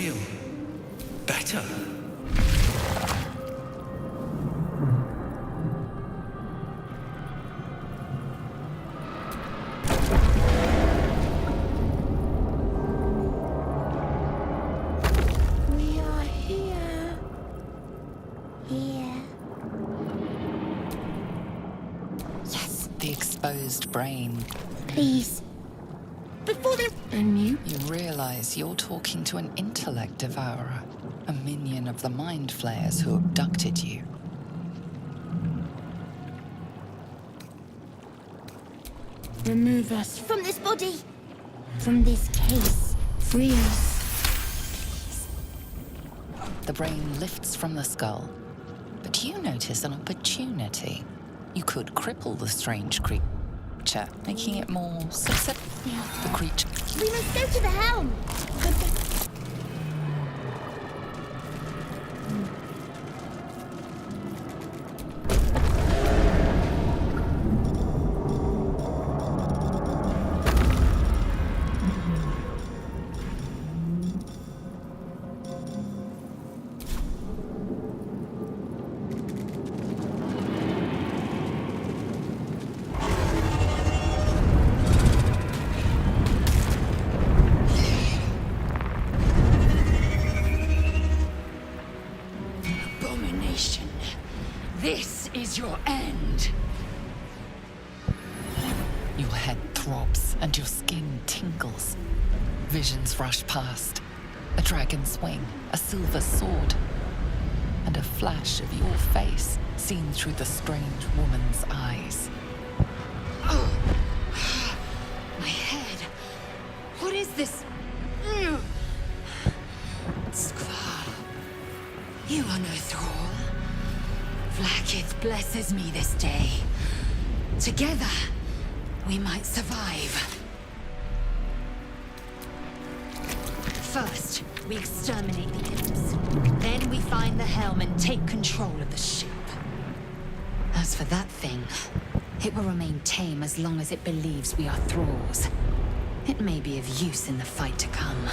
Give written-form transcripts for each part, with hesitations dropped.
feel better. We are here. Here. Yes. The exposed brain. Please. Before they... And you? You realize you're talking to an intellect devourer, a minion of the mind flayers who abducted you. Remove us from this body. From this case. Free us. The brain lifts from the skull, but you notice an opportunity. You could cripple the strange creature, making it more susceptible. The creature. We must go to the helm. Abomination. This is your end. Your head throbs and your skin tingles. Visions rush past. A dragon's wing, a silver sword, and a flash of your face seen through the strange woman's eyes. Oh. My head. What is this? Skvar. You are no thrall. Vlaakith blesses me this day. Together, we might survive. First, we exterminate the imps. Then we find the helm and take control of the ship. As for that thing, it will remain tame as long as it believes we are thralls. It may be of use in the fight to come.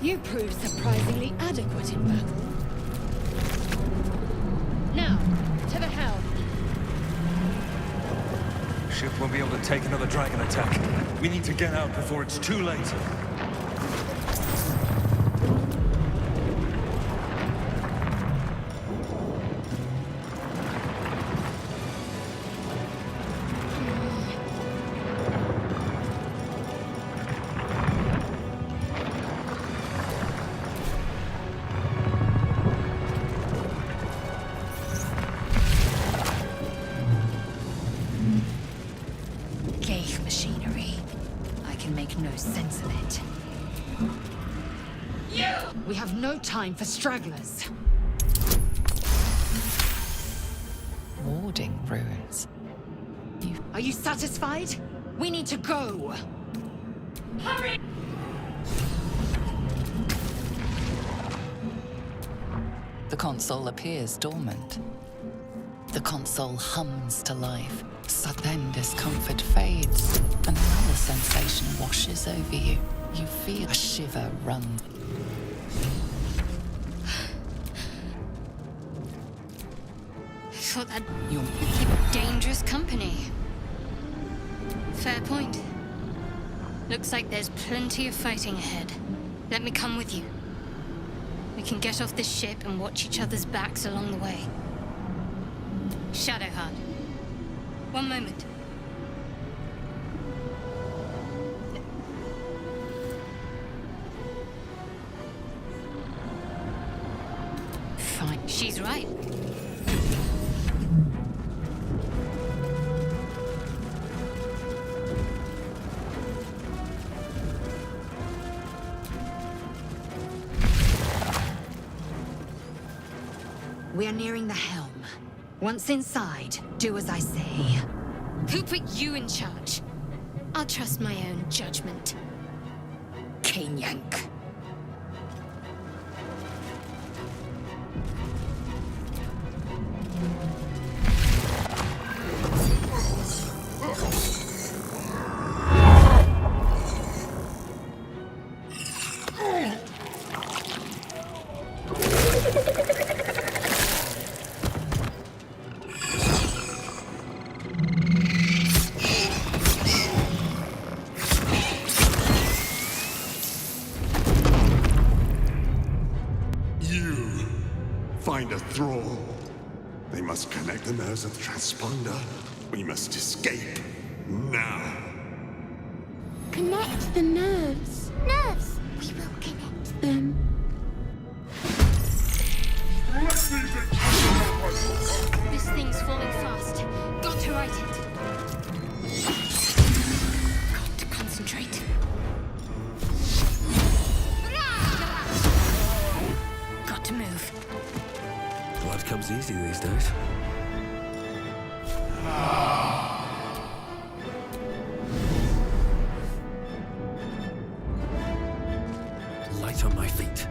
You proved surprisingly adequate in battle. Now, to the helm. Ship won't be able to take another dragon attack. We need to get out before it's too late. Machinery. I can make no sense of it. We have no time for stragglers. Warding ruins. Are you satisfied? We need to go. Hurry! The console appears dormant. The console hums to life. So then discomfort fades, and another sensation washes over you. You feel a shiver run. Thought that Your keep dangerous company. Fair point. Looks like there's plenty of fighting ahead. Let me come with you. We can get off this ship and watch each other's backs along the way. Shadowheart. One moment. fine. She's right. We're nearing the helm. Once inside, do as I say. Who put you in charge? I'll trust my own judgment. Cane yank. Find a thrall. They must connect the nerves of the transponder. We must escape. Now. Connect the nerves. Nerves! We will connect them. This thing's falling fast. Got to right it. Got to concentrate. Got to move. Blood comes easy these days. Light on my feet.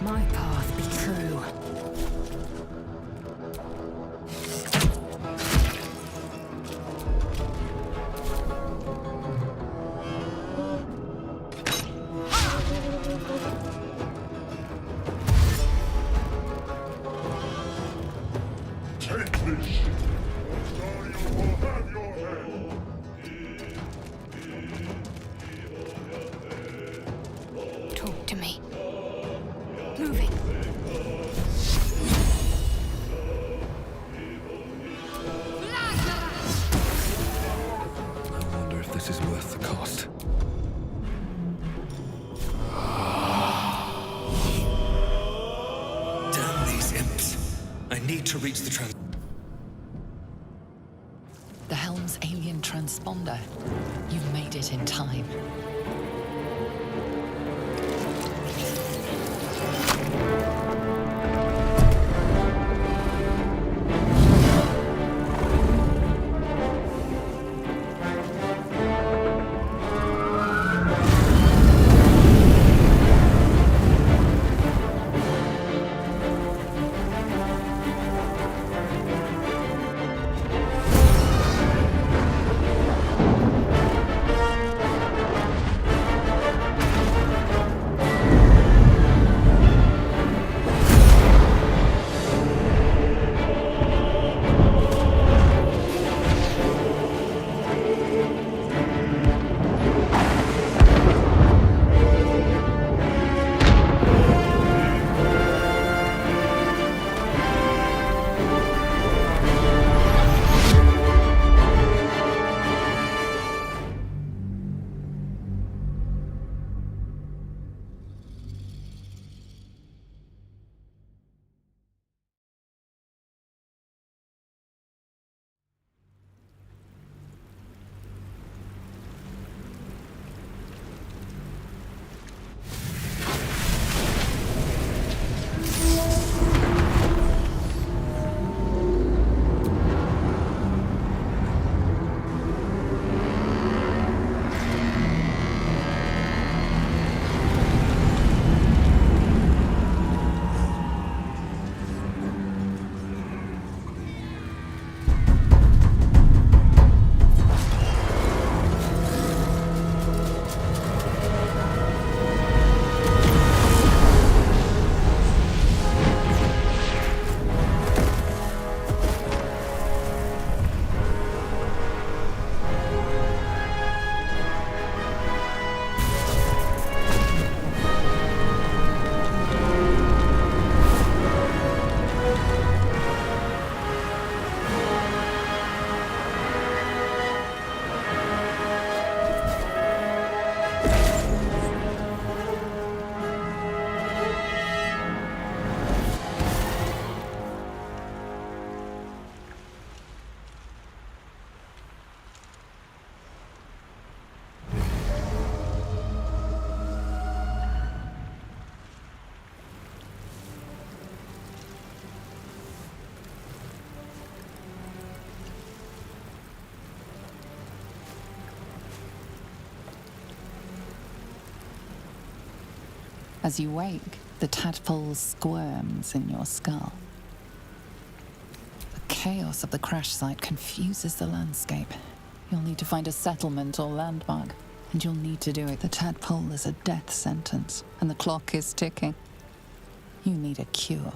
My path be true. Take this ship, or you will have your head. Talk to me. Moving. I wonder if this is worth the cost. Damn these imps. I need to reach the The helm's alien transponder. You've made it in time. As you wake, the tadpole squirms in your skull. The chaos of the crash site confuses the landscape. You'll need to find a settlement or landmark, and you'll need to do it. The tadpole is a death sentence, and the clock is ticking. You need a cure.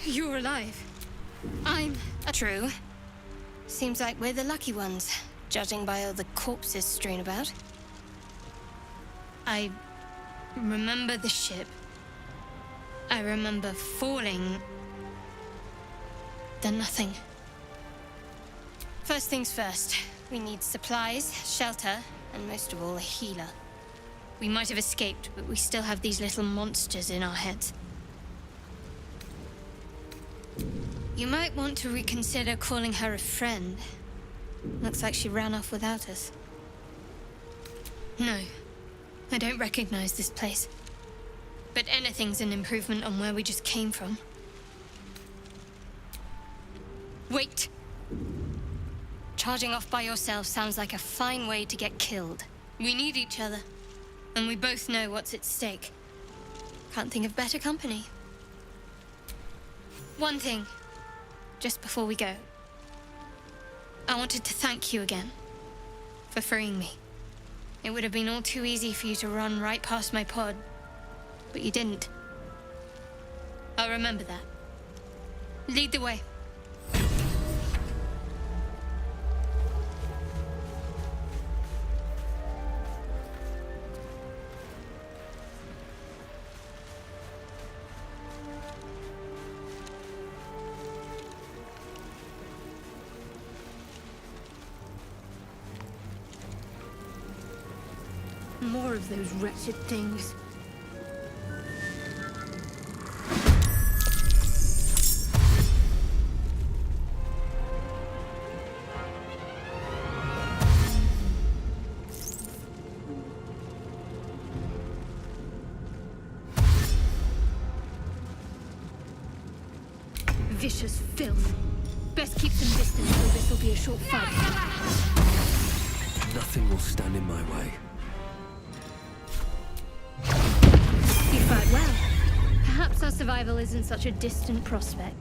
You're alive. I'm true. Seems like we're the lucky ones, judging by all the corpses strewn about. I remember the ship. I remember falling. Then nothing. First things first, we need supplies, shelter, and most of all, a healer. We might have escaped, but we still have these little monsters in our heads. You might want to reconsider calling her a friend. Looks like she ran off without us. No, I don't recognize this place. But anything's an improvement on where we just came from. Wait! Charging off by yourself sounds like a fine way to get killed. We need each other, and we both know what's at stake. Can't think of better company. One thing, just before we go. I wanted to thank you again for freeing me. It would have been all too easy for you to run right past my pod, but you didn't. I'll remember that. Lead the way. More of those wretched things. Vicious filth. Best keep some distance, or this will be a short fight. Nothing will stand in my way. You fight well. Perhaps our survival isn't such a distant prospect.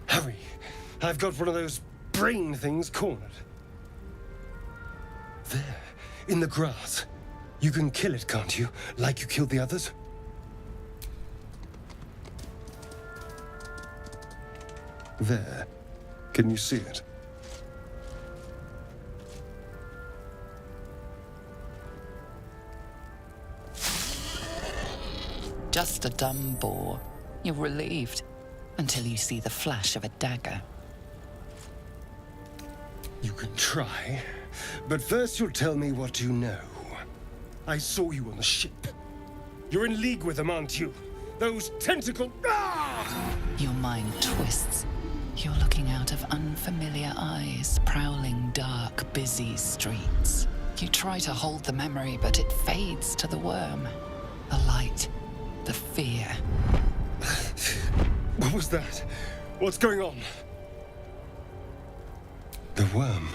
Hurry! I've got one of those brain things cornered. There, in the grass. You can kill it, can't you? Like you killed the others? There. Can you see it? Just a dumb boar. You're relieved until you see the flash of a dagger. You can try, but first you'll tell me what you know. I saw you on the ship. You're in league with them, aren't you? Those tentacle... Ah! Your mind twists. You're looking out of unfamiliar eyes, prowling dark, busy streets. You try to hold the memory, but it fades to the worm. The light, the fear. What was that? What's going on? The worm.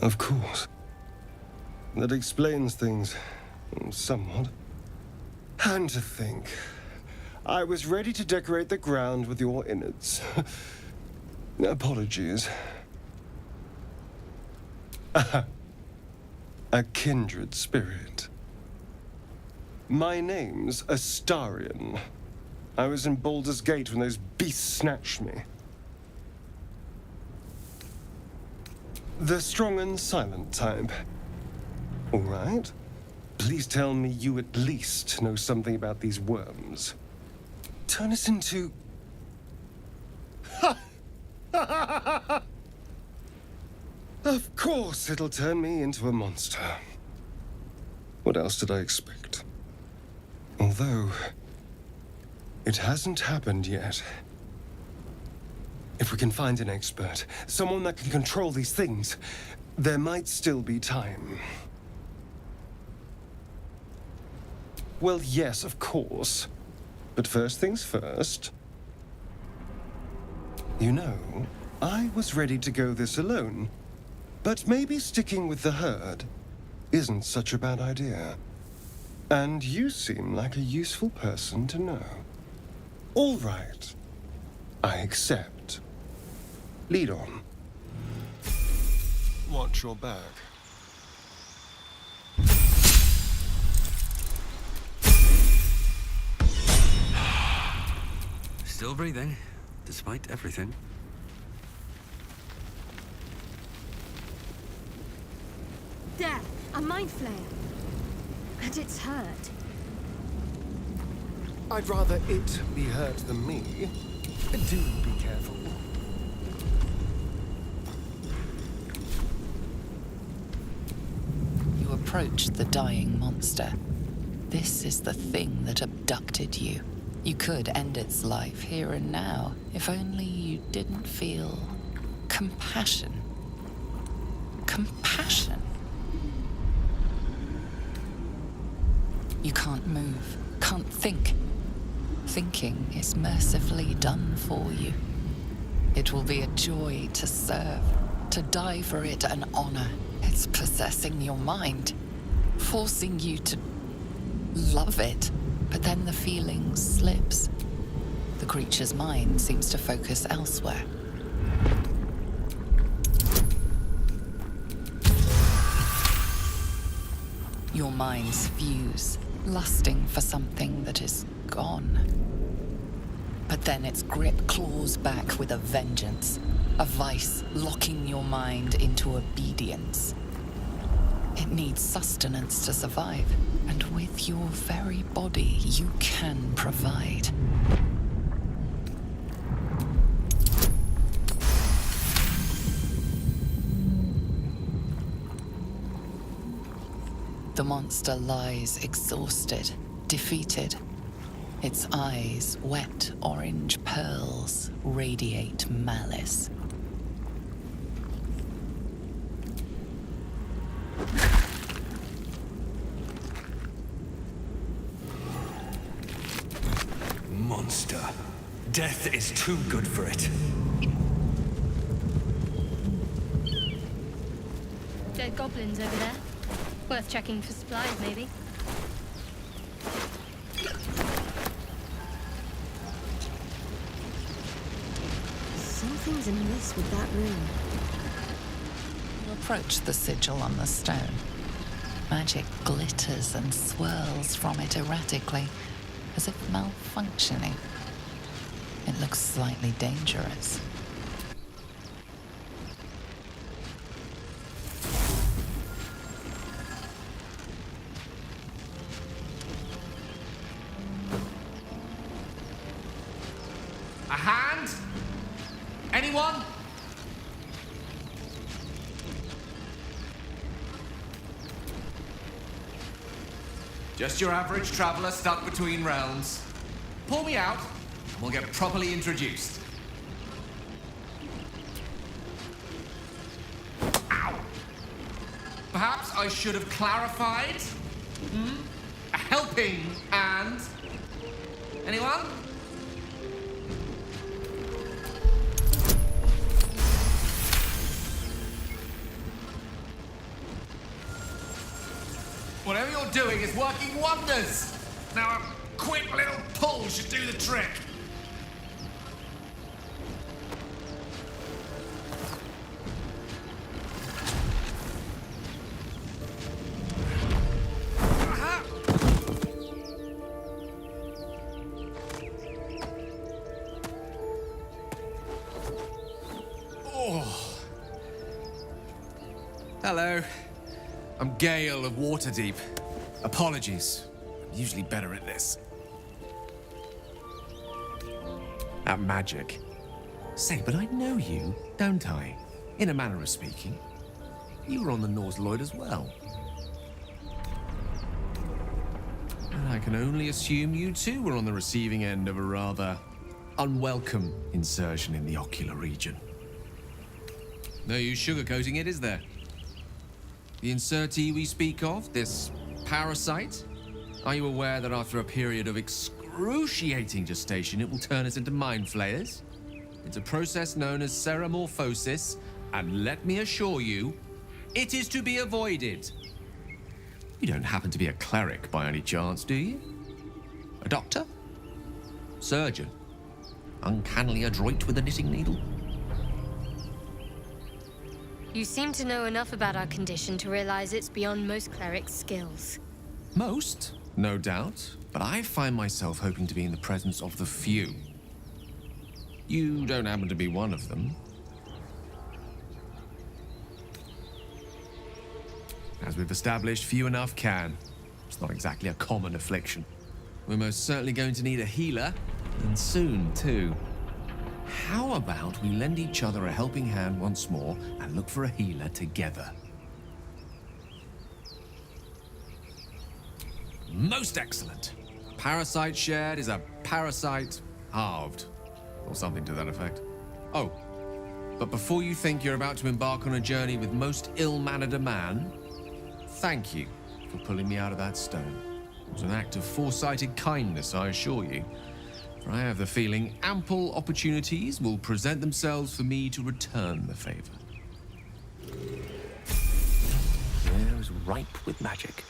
Of course. That explains things somewhat. And to think, I was ready to decorate the ground with your innards. Apologies. A kindred spirit. My name's Astarion. I was in Baldur's Gate when those beasts snatched me. The strong and silent type. All right. Please tell me you at least know something about these worms. Turn us into... Of course it'll turn me into a monster. What else did I expect? Although... it hasn't happened yet. If we can find an expert, someone that can control these things, there might still be time. Well, yes, of course. But first things first. You know, I was ready to go this alone. But maybe sticking with the herd isn't such a bad idea. And you seem like a useful person to know. All right. I accept. Lead on. Watch your back. Still breathing, despite everything. There, a mind flayer. And it's hurt. I'd rather it be hurt than me. Do be careful. You approach the dying monster. This is the thing that abducted you. You could end its life here and now, if only you didn't feel compassion. Compassion. You can't move, can't think. Thinking is mercifully done for you. It will be a joy to serve, to die for it an honor. It's possessing your mind, forcing you to love it. But then the feeling slips. The creature's mind seems to focus elsewhere. Your minds fuse, lusting for something that is gone. But then its grip claws back with a vengeance, a vice locking your mind into obedience. It needs sustenance to survive, and with your very body, you can provide. The monster lies exhausted, defeated. Its eyes, wet orange pearls, radiate malice. Monster. Death is too good for it. Dead goblins over there. Worth checking for supplies, maybe. Something's amiss with that room. You approach the sigil on the stone. Magic glitters and swirls from it erratically, as if malfunctioning. It looks slightly dangerous. A hand? Anyone? Just your average traveler stuck between realms. Pull me out, and we'll get properly introduced. Ow! Perhaps I should have clarified? A helping hand? Anyone? Whatever you're doing is working wonders. Now a quick little pull should do the trick. Aha! Oh. Hello. I'm Gale of Waterdeep. Apologies. I'm usually better at this. At magic. Say, but I know you, don't I? In a manner of speaking. You were on the Norse Lloyd as well. And I can only assume you too were on the receiving end of a rather unwelcome insertion in the ocular region. No use sugarcoating it, is there? The insertee we speak of, this parasite, are you aware that after a period of excruciating gestation, it will turn us into mind flayers? It's a process known as ceramorphosis, and let me assure you, it is to be avoided. You don't happen to be a cleric by any chance, do you? A doctor? Surgeon? Uncannily adroit with a knitting needle? You seem to know enough about our condition to realize it's beyond most clerics' skills. Most, no doubt, but I find myself hoping to be in the presence of the few. You don't happen to be one of them. As we've established, few enough can. It's not exactly a common affliction. We're most certainly going to need a healer, and soon, too. How about we lend each other a helping hand once more and look for a healer together? Most excellent. A parasite shared is a parasite halved, or something to that effect. Oh, but before you think you're about to embark on a journey with most ill-mannered a man, thank you for pulling me out of that stone. It was an act of foresighted kindness, I assure you. For I have the feeling ample opportunities will present themselves for me to return the favor. The air is ripe with magic.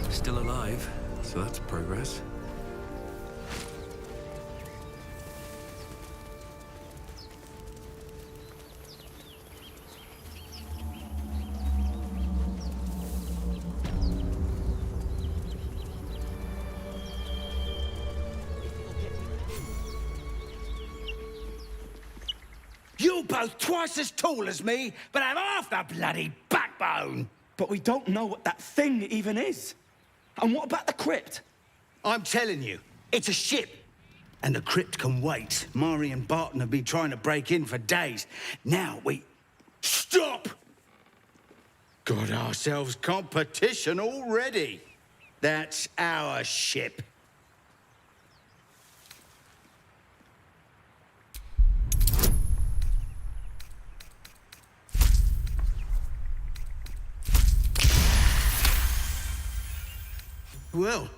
Still alive, so that's progress. You're both twice as tall as me, but have half the bloody backbone. But we don't know what that thing even is. And what about the crypt? I'm telling you, it's a ship. And the crypt can wait. Mari and Barton have been trying to break in for days. Now we... Stop! Got ourselves competition already. That's our ship. Well,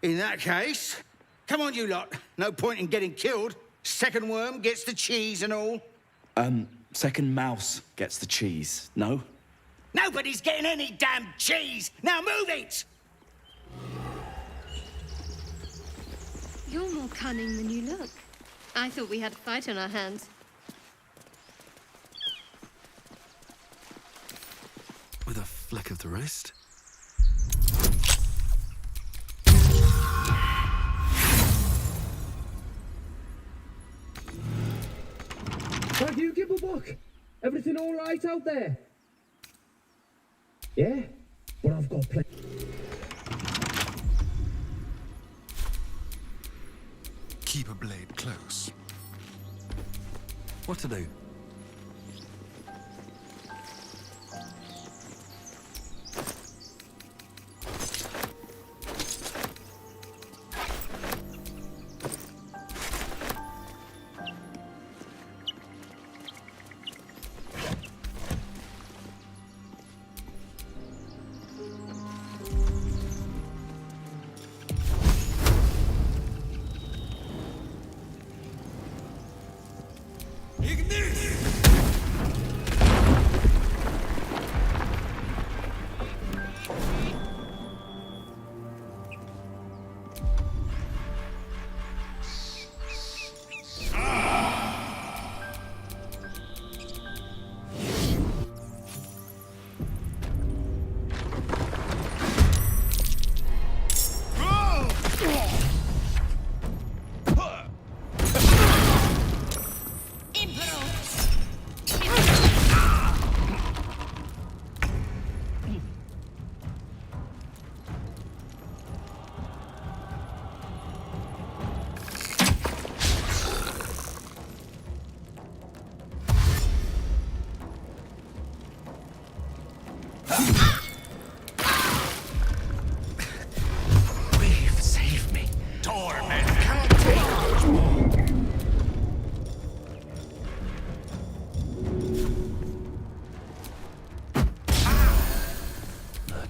in that case, come on, you lot. No point in getting killed. Second worm gets the cheese and all. Second mouse gets the cheese, no? Nobody's getting any damn cheese! Now move it! You're more cunning than you look. I thought we had a fight on our hands. With a flick of the wrist. Have you, Gibblebuck? Everything all right out there? Yeah, but I've got plenty. Keep a blade close. What to do?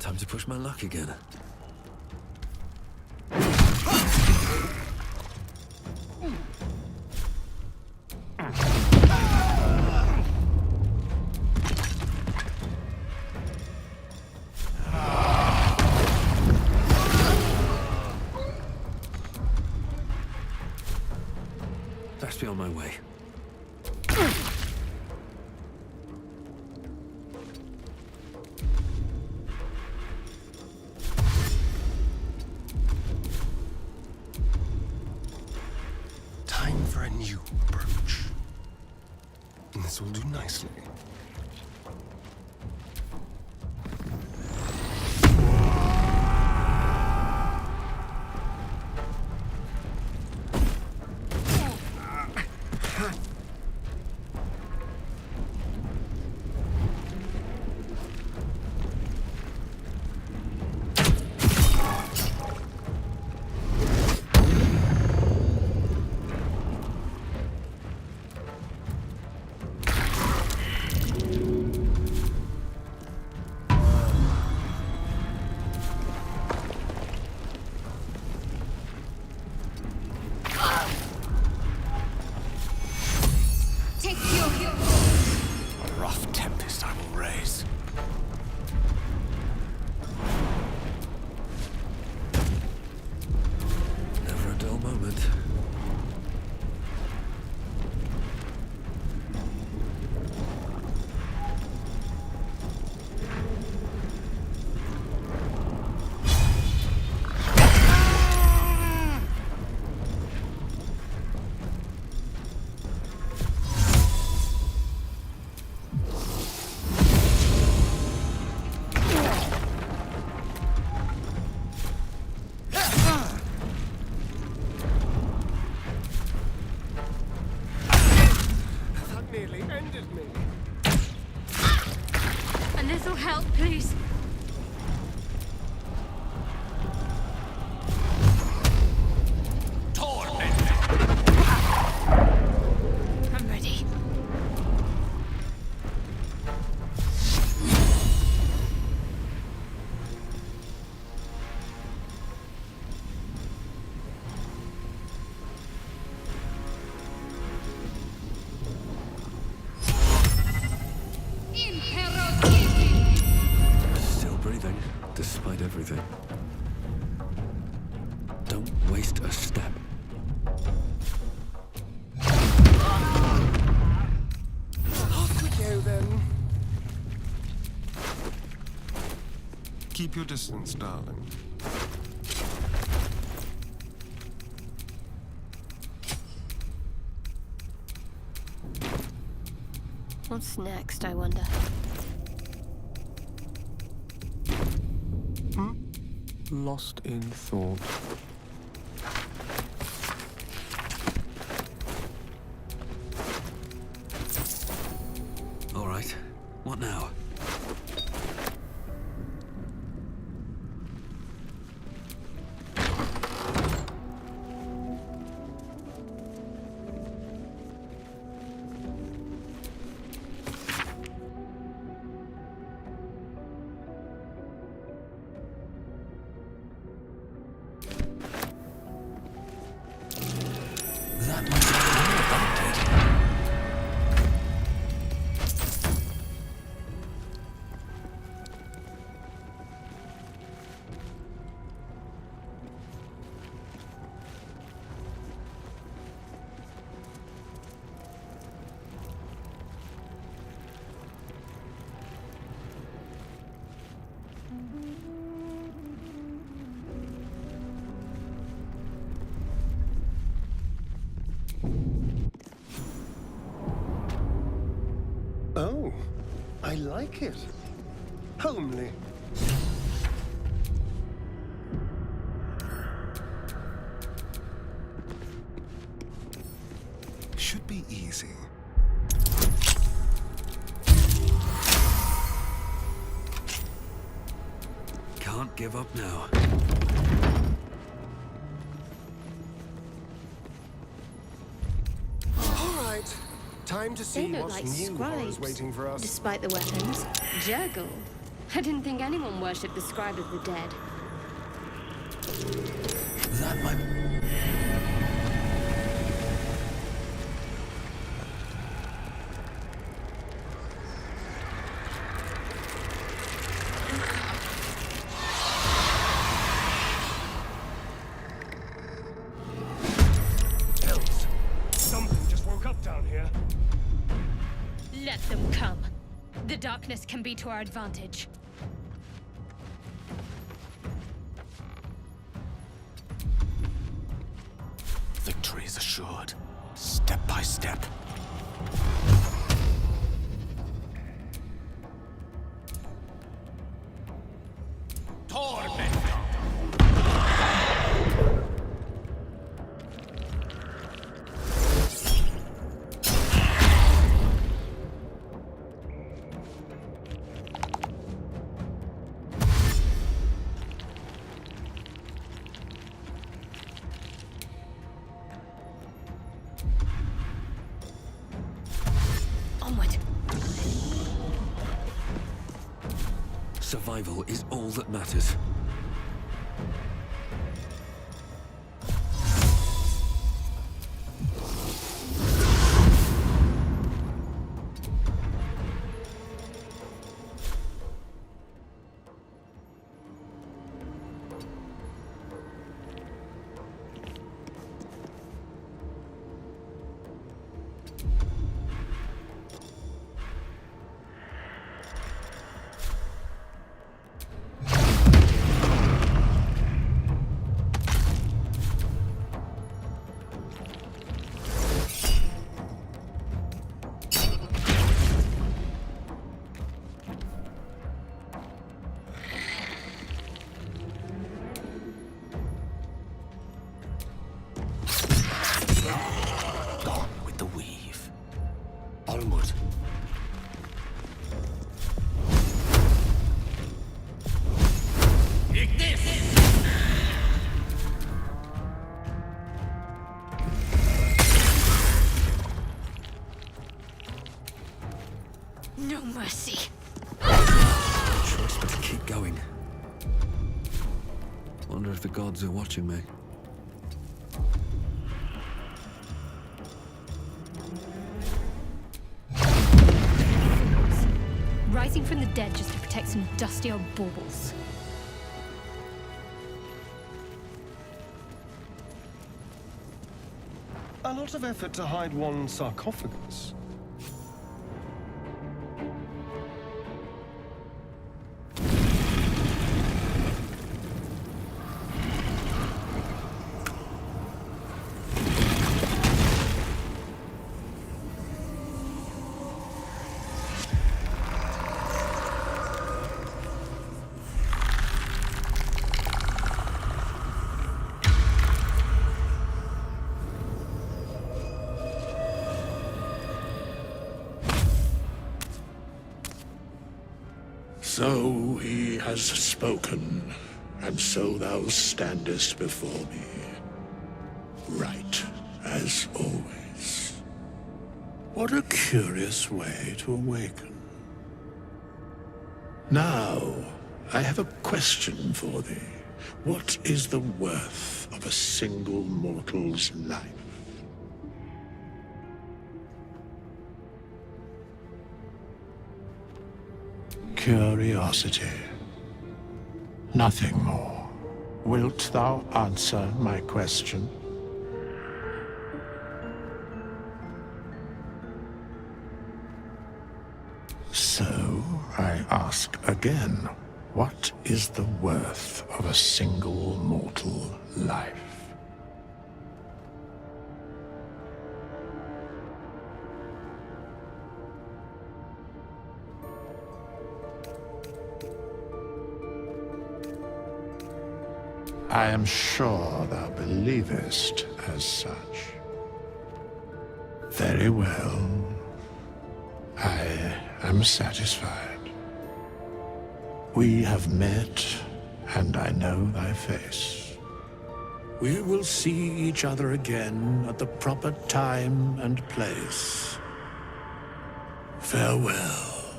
Time to push my luck again. Best be on my way. For a new approach. This will do nicely. A little help, please. I'm ready. Still breathing, despite everything. Don't waste a step. Keep your distance, darling. What's next, I wonder? Lost in thought. All right. What now? That must be Oh, I like it. Homely. Should be easy. Can't give up now. All right. Time to They see look what's like new horrors scribes, waiting for us. despite the weapons. Jurgle. I didn't think anyone worshipped the scribe of the dead. That might... Elves, something just woke up down here. Let them come. The darkness can be to our advantage. Victory is assured, step by step. Onward. Survival is all that matters. Gone with the weave. Onward. No mercy. Choice but to keep going. Wonder if the gods are watching me. Rising from the dead just to protect some dusty old baubles. A lot of effort to hide one sarcophagus. So he has spoken, and so thou standest before me. Right, as always. What a curious way to awaken. Now, I have a question for thee. What is the worth of a single mortal's life? Curiosity. Nothing more. Wilt thou answer my question? So, I ask again, what is the worth of a single mortal life? I am sure thou believest as such. Very well. I am satisfied. We have met, and I know thy face. We will see each other again at the proper time and place. Farewell.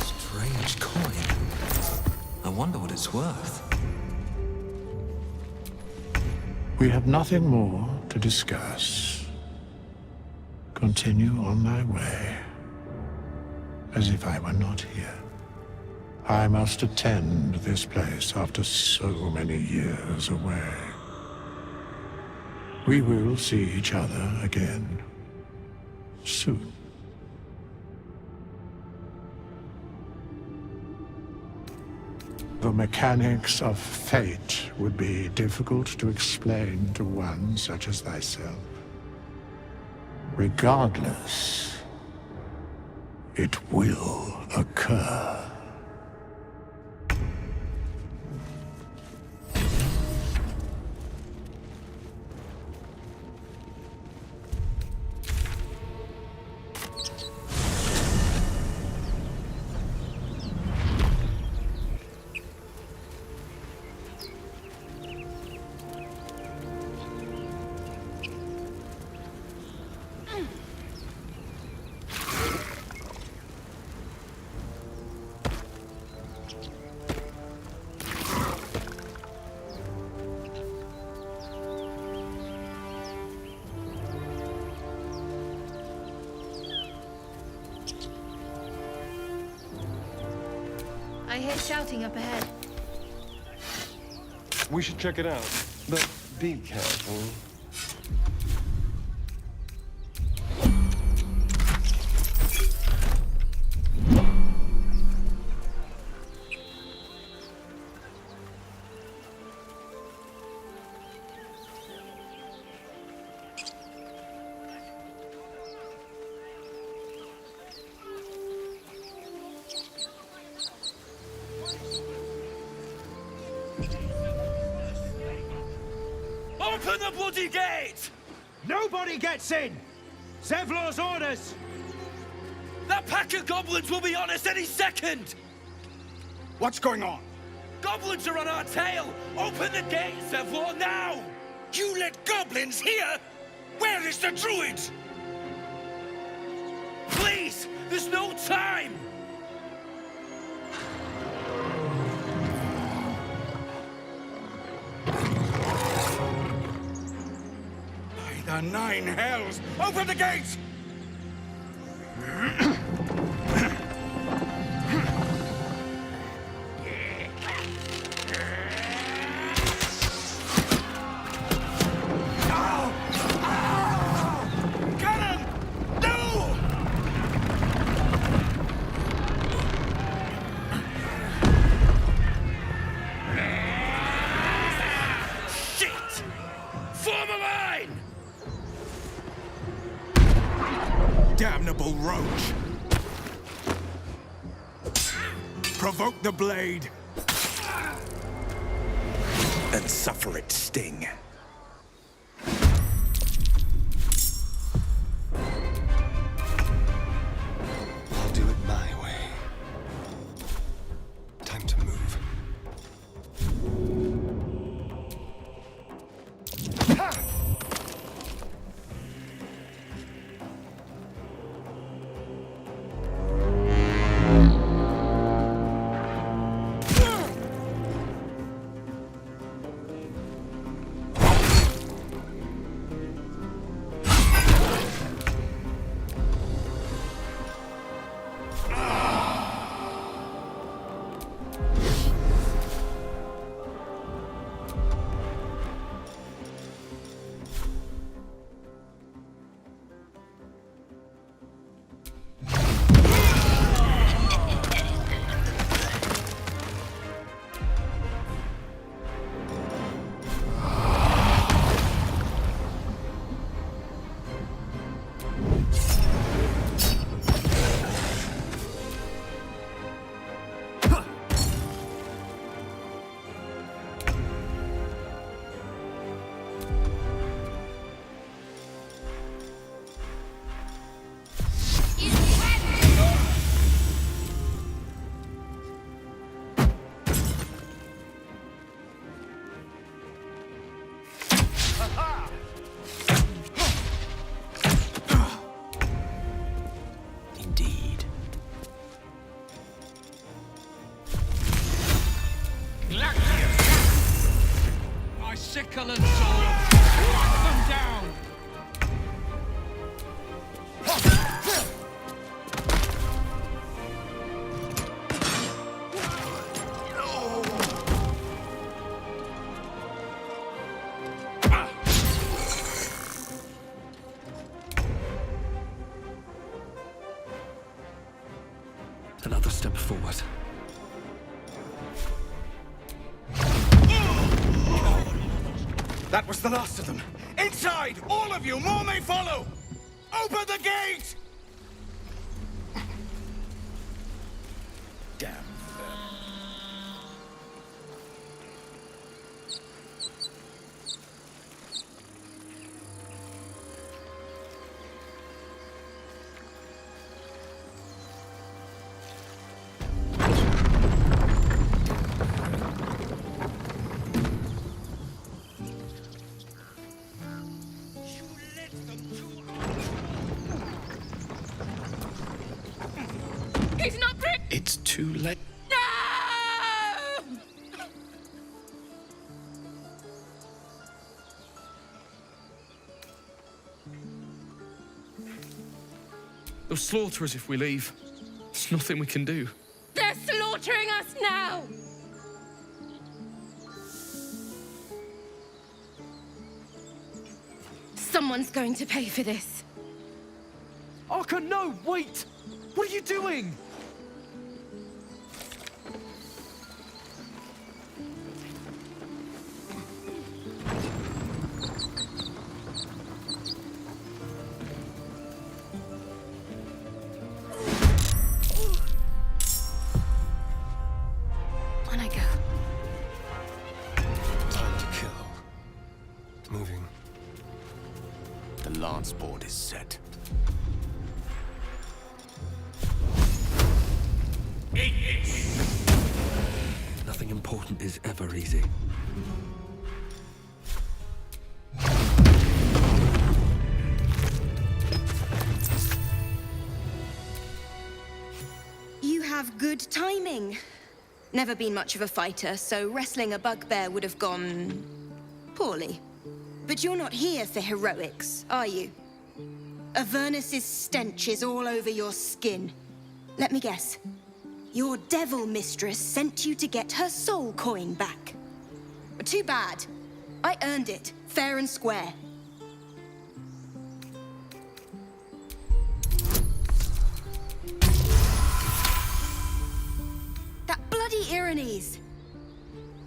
Strange coin. I wonder what it's worth. We have nothing more to discuss. Continue on thy way, as if I were not here. I must attend this place after so many years away. We will see each other again soon. The mechanics of fate would be difficult to explain to one such as thyself. Regardless, it will occur. I hear shouting up ahead. We should check it out, but be careful. Open the bloody gate! Nobody gets in! Zevlor's orders! That pack of goblins will be on us any second! What's going on? Goblins are on our tail! Open the gate, Zevlor, now! You let goblins here? Where is the druid? Please! There's no time! The nine hells! Open the gates! Damnable roach! Provoke the blade! And suffer its sting. I'll do it Another step forward. That was the last of them. Inside! All of you! More may follow! Open the gate! Damn. He's not brick. It's too late. No! They'll slaughter us if we leave. There's nothing we can do. They're slaughtering us now! Someone's going to pay for this. Arka, no! Wait! What are you doing? On I go. Time to kill. Moving. The lance board is set. Nothing important is ever easy. You have good timing. Never been much of a fighter, so wrestling a bugbear would have gone poorly. But you're not here for heroics, are you? Avernus's stench is all over your skin. Let me guess. Your devil mistress sent you to get her soul coin back. Too bad. I earned it, fair and square. That bloody Irenes.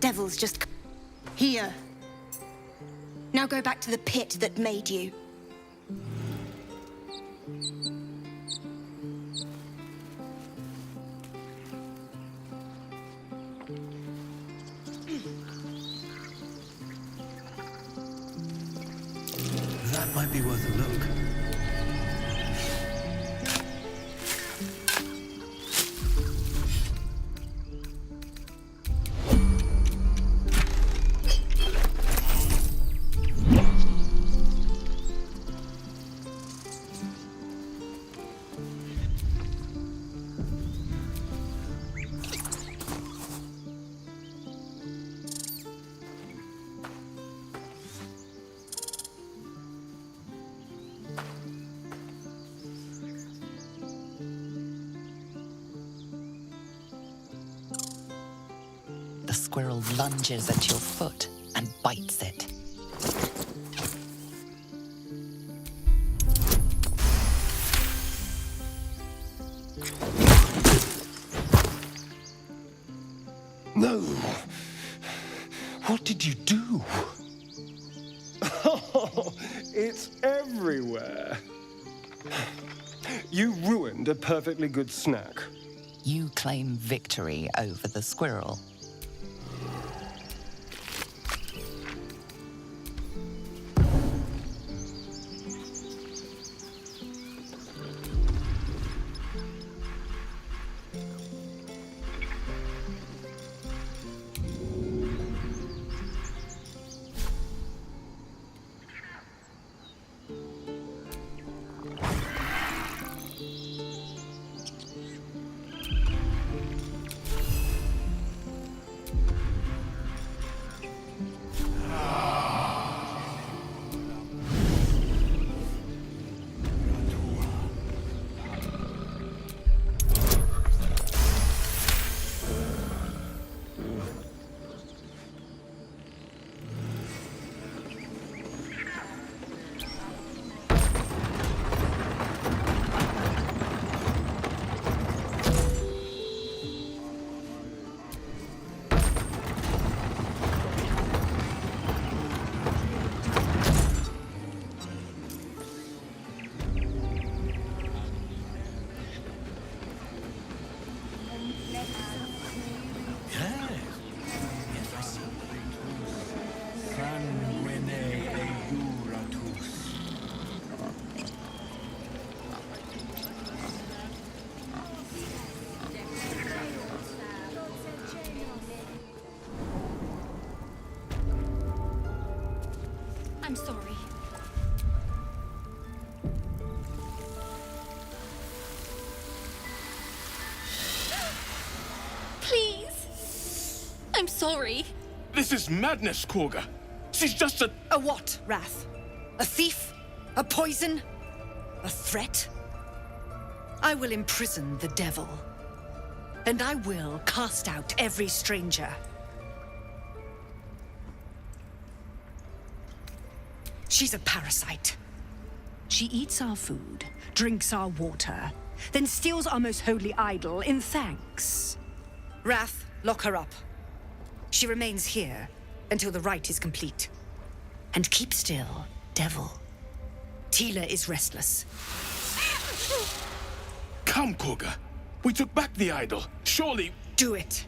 Devil's just here. Now go back to the pit that made you. That might be worth a look. The squirrel lunges at your foot and bites it. No! What did you do? Oh, it's everywhere. You ruined a perfectly good snack. You claim victory over the squirrel. I'm sorry. This is madness, Korga. She's just a... A what, Wrath? A thief? A poison? A threat? I will imprison the devil. And I will cast out every stranger. She's a parasite. She eats our food, drinks our water, then steals our most holy idol in thanks. Wrath, lock her up. She remains here until the rite is complete. And keep still, devil. Tila is restless. Come, Korga. We took back the idol. Surely... Do it.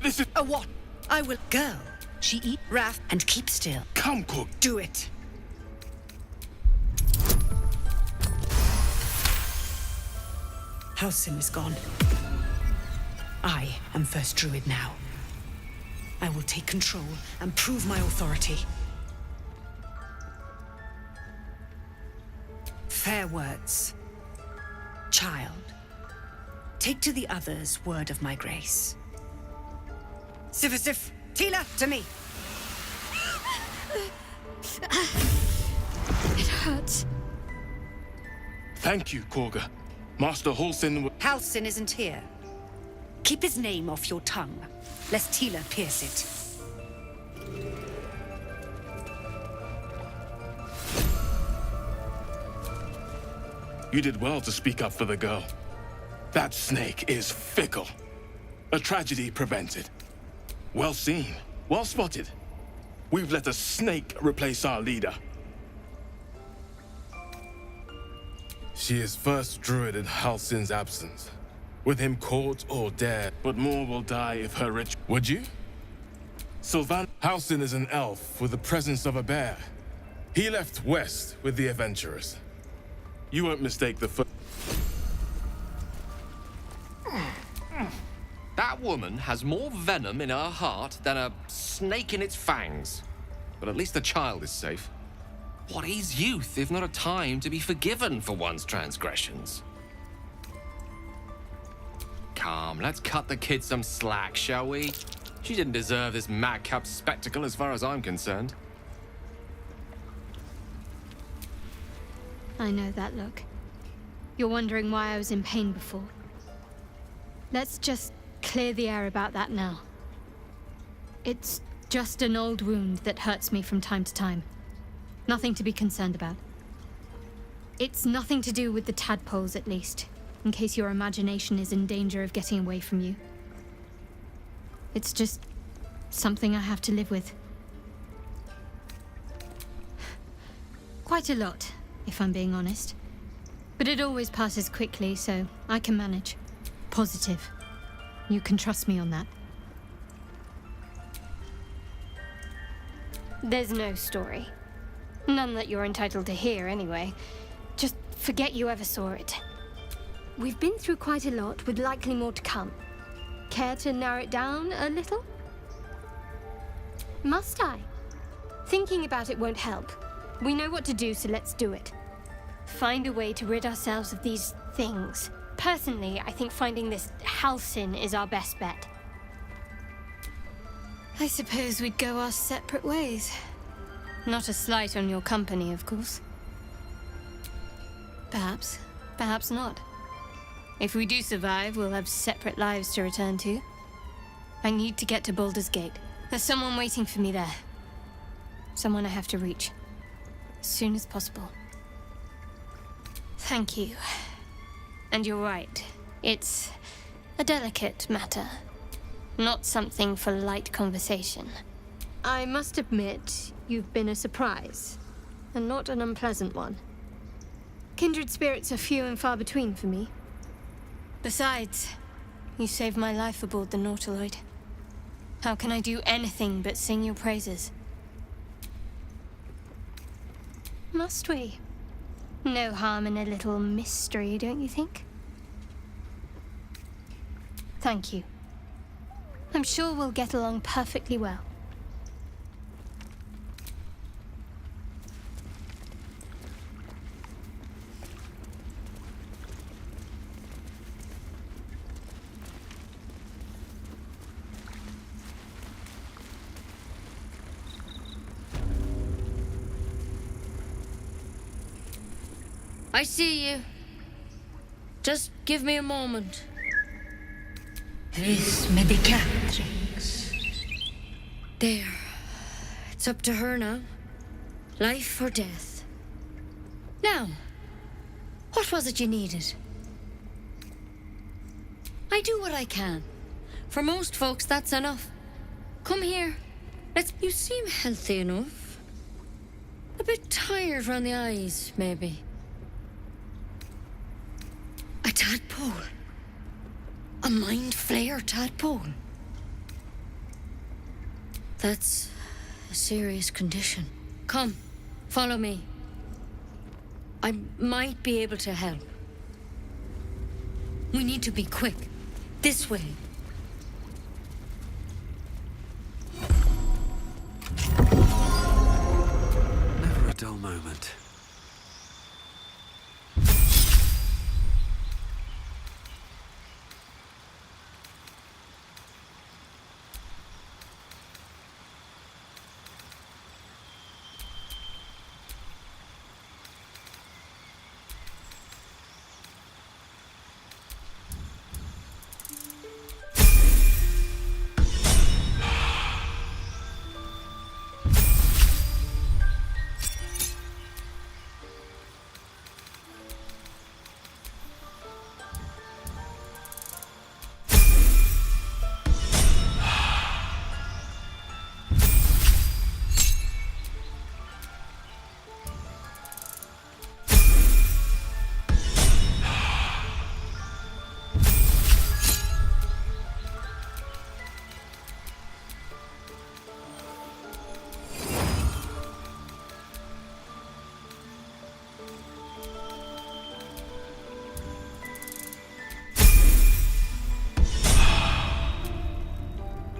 This is... A what? I will... Girl, she eat Wrath and keep still. Come, Korga. Do it. Halsin is gone. I am first druid now. I will take control and prove my authority. Fair words. Child, take to the others word of my grace. Sif, Tila, to me. It hurts. Thank you, Korga. Master Halsin... Halsin isn't here. Keep his name off your tongue, lest Tila pierce it. You did well to speak up for the girl. That snake is fickle. A tragedy prevented. Well seen. Well spotted. We've let a snake replace our leader. She is first druid in Halsin's absence. With him caught or dead, but more will die if her rich... Would you? Sylvan Halsin is an elf with the presence of a bear. He left west with the adventurers. You won't mistake the foot. That woman has more venom in her heart than a snake in its fangs. But at least the child is safe. What is youth if not a time to be forgiven for one's transgressions? Come, let's cut the kid some slack, shall we? She didn't deserve this madcap spectacle as far as I'm concerned. I know that look. You're wondering why I was in pain before. Let's just clear the air about that now. It's just an old wound that hurts me from time to time. Nothing to be concerned about. It's nothing to do with the tadpoles, at least, in case your imagination is in danger of getting away from you. It's just something I have to live with. Quite a lot, if I'm being honest. But it always passes quickly, so I can manage. Positive. You can trust me on that. There's no story. None that you're entitled to hear, anyway. Just forget you ever saw it. We've been through quite a lot, with likely more to come. Care to narrow it down a little? Must I? Thinking about it won't help. We know what to do, so let's do it. Find a way to rid ourselves of these things. Personally, I think finding this Halsin is our best bet. I suppose we'd go our separate ways. Not a slight on your company, of course. Perhaps. Perhaps not. If we do survive, we'll have separate lives to return to. I need to get to Baldur's Gate. There's someone waiting for me there. Someone I have to reach. As soon as possible. Thank you. And you're right. It's a delicate matter. Not something for light conversation. I must admit, you've been a surprise. And not an unpleasant one. Kindred spirits are few and far between for me. Besides, you saved my life aboard the Nautiloid. How can I do anything but sing your praises? Must we? No harm in a little mystery, don't you think? Thank you. I'm sure we'll get along perfectly well. I see you. Just give me a moment. Vis medicatrix. There. It's up to her now. Life or death. Now, what was it you needed? I do what I can. For most folks, that's enough. Come here. You seem healthy enough. A bit tired round the eyes, maybe. A tadpole? A mind flayer tadpole? That's a serious condition. Come, follow me. I might be able to help. We need to be quick. This way. Never a dull moment.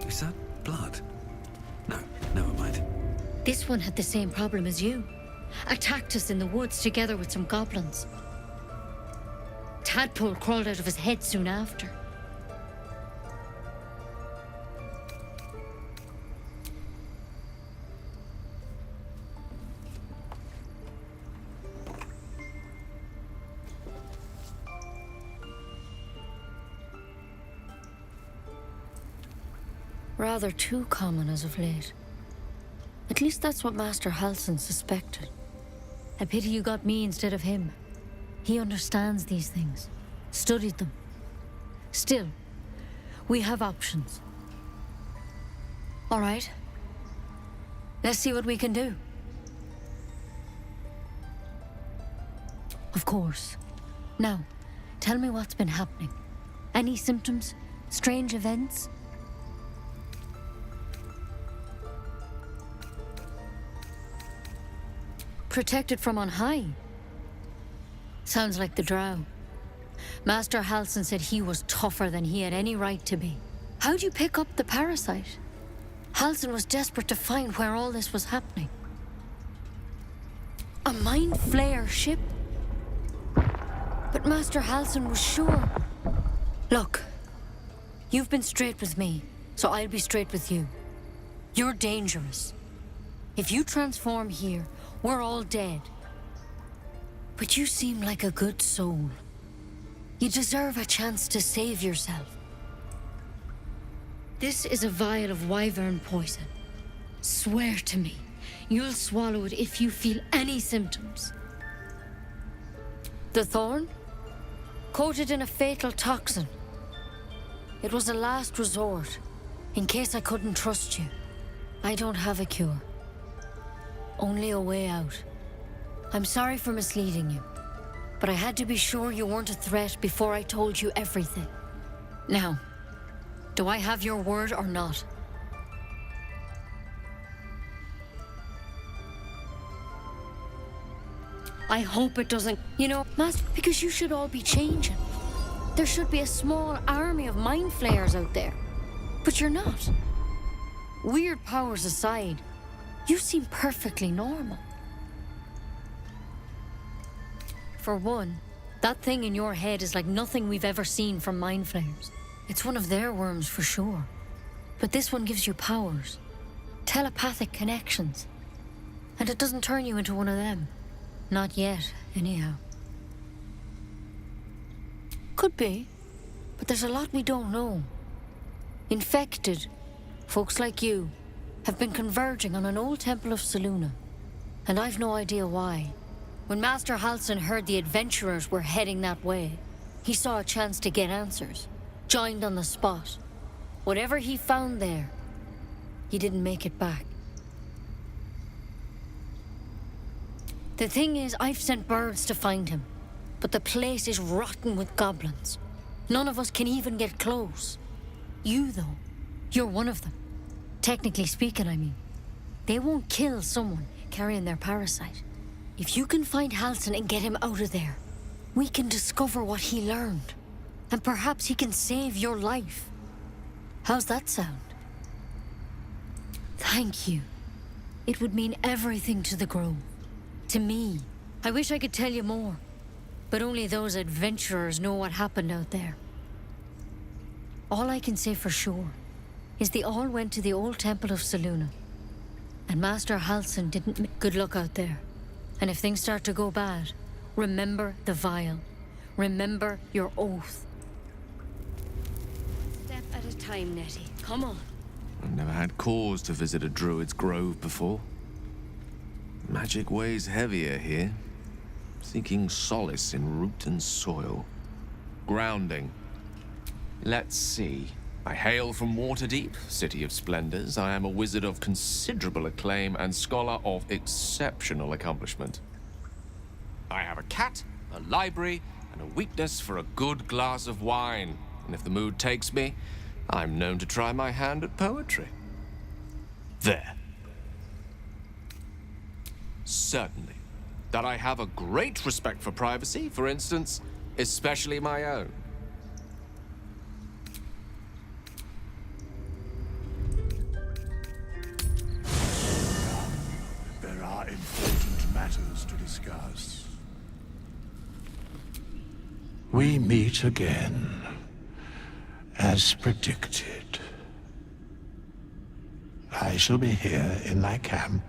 Is that blood? No, never mind. This one had the same problem as you. Attacked us in the woods together with some goblins. Tadpole crawled out of his head soon after. Rather too common as of late. At least that's what Master Halsin suspected. A pity you got me instead of him. He understands these things, studied them. Still, we have options. All right. Let's see what we can do. Of course. Now, tell me what's been happening. Any symptoms? Strange events? Protected from on high? Sounds like the drow. Master Halsin said he was tougher than he had any right to be. How'd you pick up the parasite? Halsin was desperate to find where all this was happening. A mind flayer ship? But Master Halsin was sure. Look, you've been straight with me, so I'll be straight with you. You're dangerous. If you transform here, we're all dead. But you seem like a good soul. You deserve a chance to save yourself. This is a vial of wyvern poison. Swear to me, you'll swallow it if you feel any symptoms. The thorn? Coated in a fatal toxin. It was a last resort, in case I couldn't trust you. I don't have a cure. Only a way out. I'm sorry for misleading you, but I had to be sure you weren't a threat before I told you everything. Now, do I have your word or not? I hope it doesn't. You know, Master, because you should all be changing. There should be a small army of mind flayers out there. But you're not. Weird powers aside, you seem perfectly normal. For one, that thing in your head is like nothing we've ever seen from mind flayers. It's one of their worms for sure. But this one gives you powers. Telepathic connections. And it doesn't turn you into one of them. Not yet, anyhow. Could be. But there's a lot we don't know. Infected, folks like you, have been converging on an old temple of Selûne. And I've no idea why. When Master Halsin heard the adventurers were heading that way, he saw a chance to get answers. Joined on the spot. Whatever he found there, he didn't make it back. The thing is, I've sent birds to find him, but the place is rotten with goblins. None of us can even get close. You, though, you're one of them. Technically speaking, I mean. They won't kill someone carrying their parasite. If you can find Halsin and get him out of there, we can discover what he learned. And perhaps he can save your life. How's that sound? Thank you. It would mean everything to the Grove. To me. I wish I could tell you more. But only those adventurers know what happened out there. All I can say for sure is they all went to the old temple of Selûne. And Master Halsin didn't. Good luck out there. And if things start to go bad, remember the vial. Remember your oath. Step at a time, Nettie. Come on. I've never had cause to visit a druid's grove before. Magic weighs heavier here. Seeking solace in root and soil. Grounding. Let's see. I hail from Waterdeep, City of Splendors. I am a wizard of considerable acclaim and scholar of exceptional accomplishment. I have a cat, a library, and a weakness for a good glass of wine. And if the mood takes me, I'm known to try my hand at poetry. There. Certainly. That I have a great respect for privacy, for instance, especially my own. There are important matters to discuss. We meet again, as predicted. I shall be here in thy camp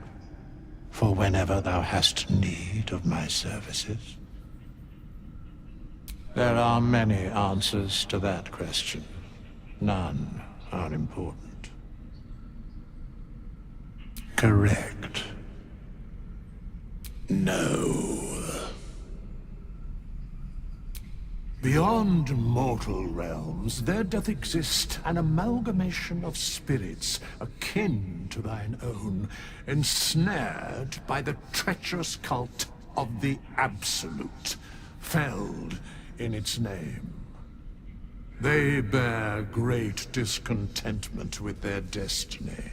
for whenever thou hast need of my services. There are many answers to that question. None are important. Correct. No. Beyond mortal realms, there doth exist an amalgamation of spirits akin to thine own, ensnared by the treacherous cult of the Absolute, felled in its name. They bear great discontentment with their destiny.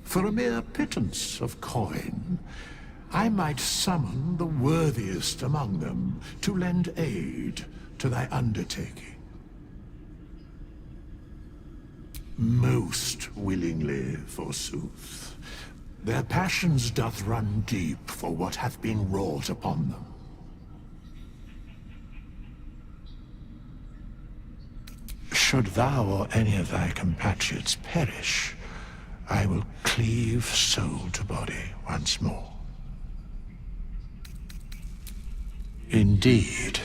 For a mere pittance of coin, I might summon the worthiest among them to lend aid to thy undertaking. Most willingly, forsooth. Their passions doth run deep for what hath been wrought upon them. Should thou or any of thy compatriots perish, I will cleave soul to body once more. Indeed.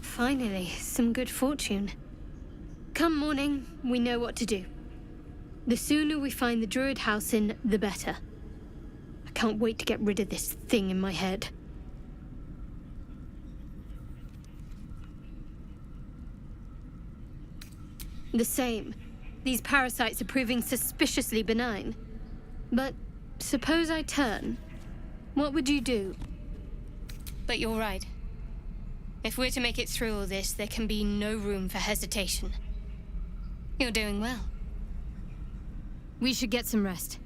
Finally, some good fortune. Come morning, we know what to do. The sooner we find the druid house in, the better. I can't wait to get rid of this thing in my head. The same. These parasites are proving suspiciously benign. But suppose I turn. What would you do? But you're right. If we're to make it through all this, there can be no room for hesitation. You're doing well. We should get some rest.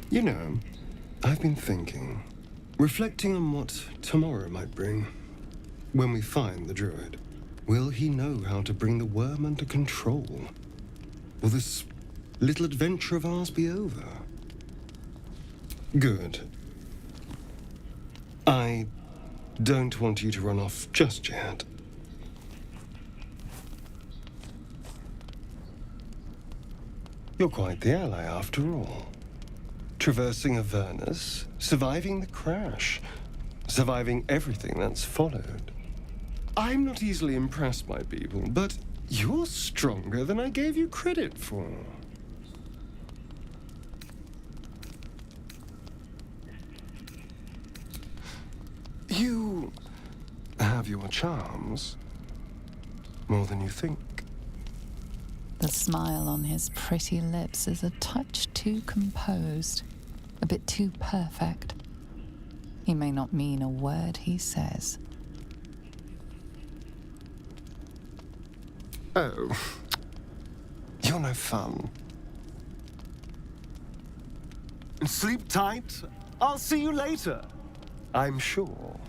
You know, I've been thinking, reflecting on what tomorrow might bring. When we find the druid, will he know how to bring the worm under control? Will this little adventure of ours be over? Good. I don't want you to run off just yet. You're quite the ally after all. Traversing Avernus, surviving the crash, surviving everything that's followed. I'm not easily impressed by people, but you're stronger than I gave you credit for. You have your charms, more than you think. The smile on his pretty lips is a touch too composed, a bit too perfect. He may not mean a word he says. Oh, you're no fun. Sleep tight. I'll see you later. I'm sure.